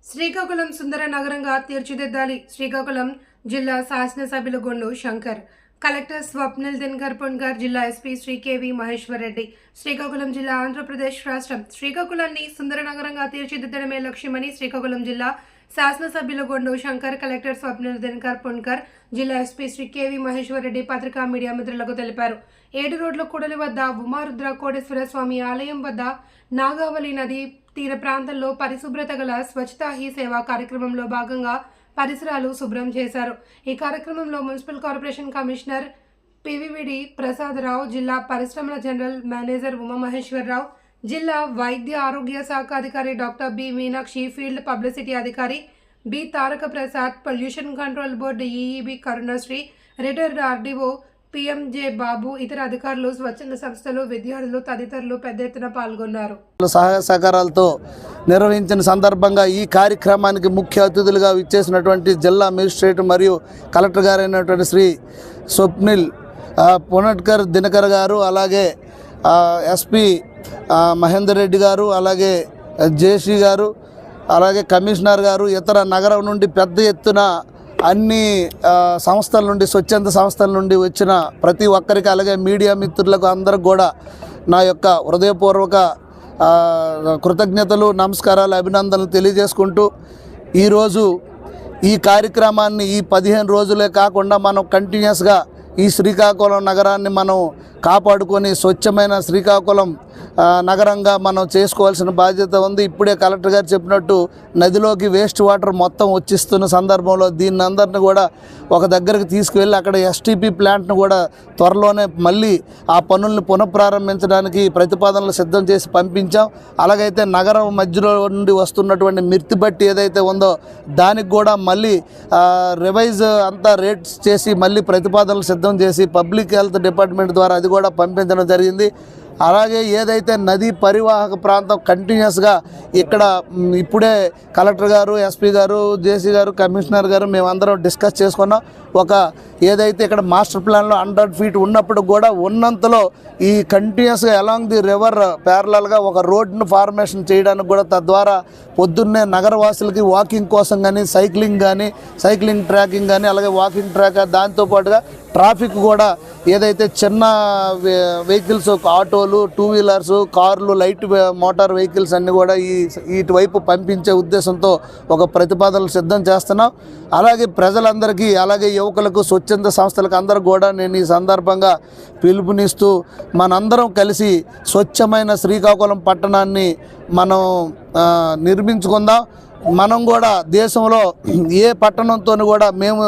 శ్రీకాకుళం సుందర నగరంగా తీర్చిదిద్దాలి. శ్రీకాకుళం జిల్లా శాసనసభ్యులు గొండు శంకర్, కలెక్టర్ స్వప్నిల్ దినకర్ పుణ్కర్, జిల్లా ఎస్పీ శ్రీ కెవి మహేశ్వర్ రెడ్డి. శ్రీకాకుళం జిల్లా ఆంధ్రప్రదేశ్ రాష్ట్రం. శ్రీకాకుళాన్ని సుందర నగరంగా తీర్చిదిద్దడమే లక్ష్యమని శ్రీకాకుళం జిల్లా శాసనసభ్యులు గొండు శంకర్, కలెక్టర్ స్వప్నిల్ దినకర్ పుణ్కర్, జిల్లా ఎస్పీ శ్రీ కెవి మహేశ్వర్ రెడ్డి పత్రికా మీడియా మిత్రులకు తెలిపారు. 7 రోడ్ల కూడలి వద్ద ఉమారుద్ర కోటేశ్వర స్వామి ఆలయం వద్ద నాగావళి నది తీర ప్రాంతంలో పరిశుభ్రత గల స్వచ్ఛతా హీ సేవా కార్యక్రమంలో భాగంగా పరిసరాలు శుభ్రం చేశారు. ఈ కార్యక్రమంలో మున్సిపల్ కార్పొరేషన్ కమిషనర్ పివివిడి ప్రసాదరావు, జిల్లా పరిశ్రమల జనరల్ మేనేజర్ ఉమామహేశ్వరరావు, జిల్లా వైద్య ఆరోగ్య శాఖ అధికారి doctor B Meenakshi, field publicity అధికారి B Taraka Prasad, pollution control board EEB Karunasri, retired RDO PMJ Babu, ఇతర అధికారులు, స్వచ్ఛంద సంస్థలు, విద్యార్థులు తదితరులు పెద్ద ఎత్తున పాల్గొన్నారు. సహాయ సహకారాలతో నిర్వహించిన సందర్భంగా ఈ కార్యక్రమానికి ముఖ్య అతిథులుగా విచ్చేసినటువంటి జిల్లా మేజిస్ట్రేట్ మరియు కలెక్టర్ గారైనటువంటి శ్రీ స్వప్నిల్ పుణ్కర్ దినకర్ గారు, అలాగే ఎస్పీ మహేందర్ రెడ్డి గారు, అలాగే జేసీ గారు, అలాగే కమిషనర్ గారు, ఇతర నగరం నుండి పెద్ద ఎత్తున అన్ని సంస్థల నుండి, స్వచ్ఛంద సంస్థల నుండి వచ్చిన ప్రతి ఒక్కరికి, అలాగే మీడియా మిత్రులకు అందరికి కూడా నా యొక్క హృదయపూర్వక కృతజ్ఞతలు, నమస్కారాలు, అభినందనలు తెలియజేసుకుంటూ ఈరోజు ఈ కార్యక్రమాన్ని ఈ 15 రోజులే కాకుండా మనం కంటిన్యూస్గా ఈ శ్రీకాకుళం నగరాన్ని మనం కాపాడుకొని స్వచ్ఛమైన శ్రీకాకుళం నగరంగా మనం చేసుకోవాల్సిన బాధ్యత ఉంది. ఇప్పుడే కలెక్టర్ గారు చెప్పినట్టు నదిలోకి వేస్ట్ వాటర్ మొత్తం వచ్చిస్తున్న సందర్భంలో దీన్ని అందరిని కూడా ఒక దగ్గరికి తీసుకువెళ్ళి అక్కడ ఎస్టీపీ ప్లాంట్ను కూడా త్వరలోనే మళ్ళీ ఆ పనుల్ని పునఃప్రారంభించడానికి ప్రతిపాదనలు సిద్ధం చేసి పంపించాం. అలాగైతే నగరం మధ్యలో నుండి వస్తున్నటువంటి మిర్తి బట్టి ఏదైతే ఉందో దానికి కూడా మళ్ళీ రివైజ్ అంతా రేట్స్ చేసి మళ్ళీ ప్రతిపాదనలు సిద్ధం చేసి పబ్లిక్ హెల్త్ డిపార్ట్మెంట్ ద్వారా అది కూడా పంపించడం జరిగింది. అలాగే ఏదైతే నదీ పరివాహక ప్రాంతం కంటిన్యూస్గా ఇక్కడ ఇప్పుడే కలెక్టర్ గారు, ఎస్పీ గారు, జేసీ గారు, కమిషనర్ గారు మేమందరం డిస్కస్ చేసుకున్నాం. ఒక ఏదైతే ఇక్కడ మాస్టర్ ప్లాన్లో 100 ఫీట్ ఉన్నప్పుడు కూడా ఉన్నంతలో ఈ కంటిన్యూస్గా అలాంగ్ ది రివర్ ప్యారలల్గా ఒక రోడ్ను ఫార్మేషన్ చేయడానికి కూడా, తద్వారా పొద్దున్నే నగరవాసులకి వాకింగ్ కోసం కానీ, సైక్లింగ్ ట్రాకింగ్ కానీ, అలాగే వాకింగ్ ట్రాక్, దాంతోపాటుగా ట్రాఫిక్ కూడా ఏదైతే చిన్న వెహికల్స్, ఆటోలు, 2 వీలర్స్, కార్లు, లైట్ మోటార్ వెహికల్స్ అన్నీ కూడా ఇటువైపు పంపించే ఉద్దేశంతో ఒక ప్రతిపాదనలు సిద్ధం చేస్తున్నాం. అలాగే ప్రజలందరికీ, అలాగే యువకులకు, స్వచ్ఛంద సంస్థలకు అందరూ కూడా నేను ఈ సందర్భంగా పిలుపునిస్తూ మనందరం కలిసి స్వచ్ఛమైన శ్రీకాకుళం పట్టణాన్ని మనం నిర్మించుకుందాం. మనం కూడా దేశంలో ఏ పట్టణంతో కూడా మేము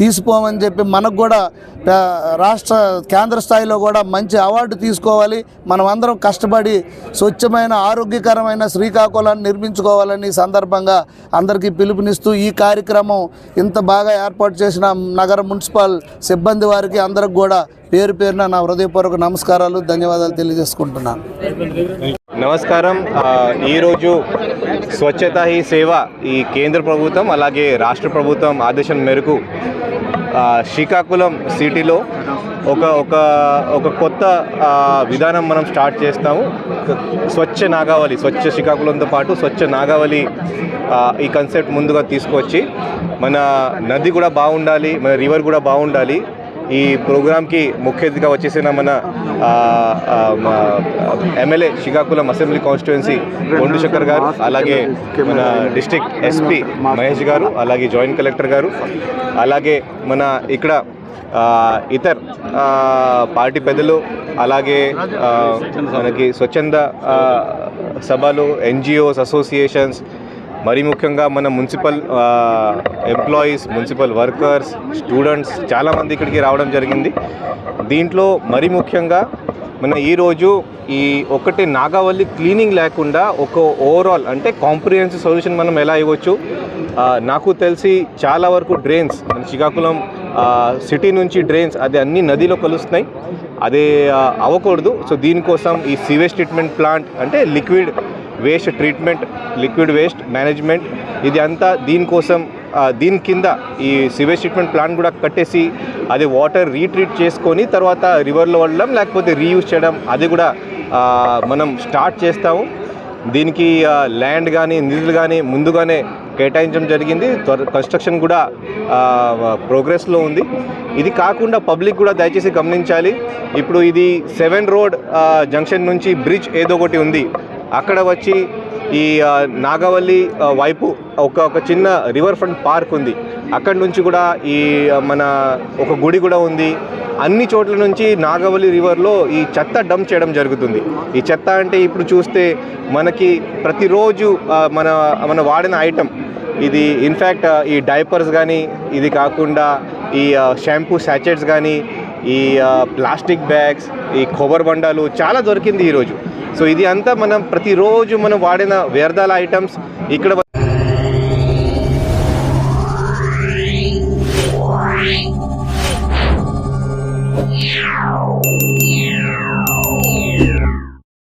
తీసిపోమని చెప్పి మనకు కూడా కేంద్ర స్థాయిలో కూడా మంచి అవార్డు తీసుకోవాలి. మనం అందరం కష్టపడి స్వచ్ఛమైన ఆరోగ్యకరమైన శ్రీకాకుళాన్ని నిర్మించుకోవాలని సందర్భంగా అందరికీ పిలుపునిస్తూ ఈ కార్యక్రమం ఇంత బాగా ఏర్పాటు చేసిన నగర మున్సిపల్ సిబ్బంది వారికి అందరికి కూడా పేరు పేరున నా హృదయపూర్వక నమస్కారాలు, ధన్యవాదాలు తెలియజేసుకుంటున్నాను. నమస్కారం. ఈరోజు స్వచ్ఛతా హీ సేవ ఈ కేంద్ర ప్రభుత్వం అలాగే రాష్ట్ర ప్రభుత్వం ఆదేశం మేరకు శ్రీకాకుళం సిటీలో ఒక కొత్త విధానం మనం స్టార్ట్ చేస్తాము. స్వచ్ఛ నాగావళి, స్వచ్ఛ శ్రీకాకుళంతో పాటు స్వచ్ఛ నాగావళి ఈ కాన్సెప్ట్ ముందుగా తీసుకొచ్చి మన నది కూడా బాగుండాలి, మన రివర్ కూడా బాగుండాలి. ఈ ప్రోగ్రామ్కి ముఖ్య అతిథిగా వచ్చేసిన మన MLA Srikakulam assembly constituency Gondu Shankar గారు, అలాగే మన డిస్ట్రిక్ట్ ఎస్పీ మహేష్ గారు, అలాగే జాయింట్ కలెక్టర్ గారు, అలాగే మన ఇక్కడ ఇతర పార్టీ పెద్దలు, అలాగే మనకి స్వచ్ఛంద సభలు, ఎన్జిఓస్, అసోసియేషన్స్, మరీ ముఖ్యంగా మన municipal employees, municipal workers, students చాలామంది ఇక్కడికి రావడం జరిగింది. దీంట్లో మరీ ముఖ్యంగా మన ఈరోజు ఈ ఒకటి నాగావళి క్లీనింగ్ లేకుండా ఒక ఓవరాల్ అంటే కాంప్రిహెన్సివ్ సొల్యూషన్ మనం ఎలా ఇవ్వచ్చు. నాకు తెలిసి చాలా వరకు డ్రైన్స్ మన శ్రీకాకుళం సిటీ నుంచి డ్రైన్స్ అది అన్ని నదిలో కలుస్తున్నాయి, అదే అవ్వకూడదు. సో దీనికోసం ఈ సీవేజ్ ట్రీట్మెంట్ ప్లాంట్ అంటే liquid waste treatment, liquid waste management, ఇది అంతా దీనికోసం దీని కింద ఈ సివేజ్ ట్రీట్మెంట్ ప్లాంట్ కూడా కట్టేసి అది వాటర్ రీట్రీట్ చేసుకొని తర్వాత రివర్లో వదలడం లేకపోతే రీయూజ్ చేయడం అది కూడా మనం స్టార్ట్ చేస్తాము. దీనికి ల్యాండ్ కానీ నిధులు కానీ ముందుగానే కేటాయించడం జరిగింది. కన్స్ట్రక్షన్ కూడా ప్రోగ్రెస్లో ఉంది. ఇది కాకుండా పబ్లిక్ కూడా దయచేసి గమనించాలి. ఇప్పుడు ఇది 7 రోడ్ జంక్షన్ నుంచి బ్రిడ్జ్ ఏదో ఒకటి ఉంది, అక్కడ వచ్చి ఈ నాగవల్లి వైపు ఒక చిన్న రివర్ ఫ్రంట్ పార్క్ ఉంది, అక్కడి నుంచి కూడా ఈ మన ఒక గుడి కూడా ఉంది. అన్ని చోట్ల నుంచి నాగవల్లి రివర్లో ఈ చెత్త డంప్ చేయడం జరుగుతుంది. ఈ చెత్త అంటే ఇప్పుడు చూస్తే మనకి ప్రతిరోజు మన వాడిన ఐటమ్ ఇది ఇన్ఫ్యాక్ట్ ఈ డైపర్స్ కానీ, ఇది కాకుండా ఈ షాంపూ శాచెట్స్ కానీ, ఈ ప్లాస్టిక్ బ్యాగ్స్, ఈ కొబ్బరి బండాలు చాలా దొరికింది ఈరోజు. సో ఇది అంతా మనం ప్రతిరోజు మనం వాడిన వ్యర్థాల ఐటమ్స్ ఇక్కడ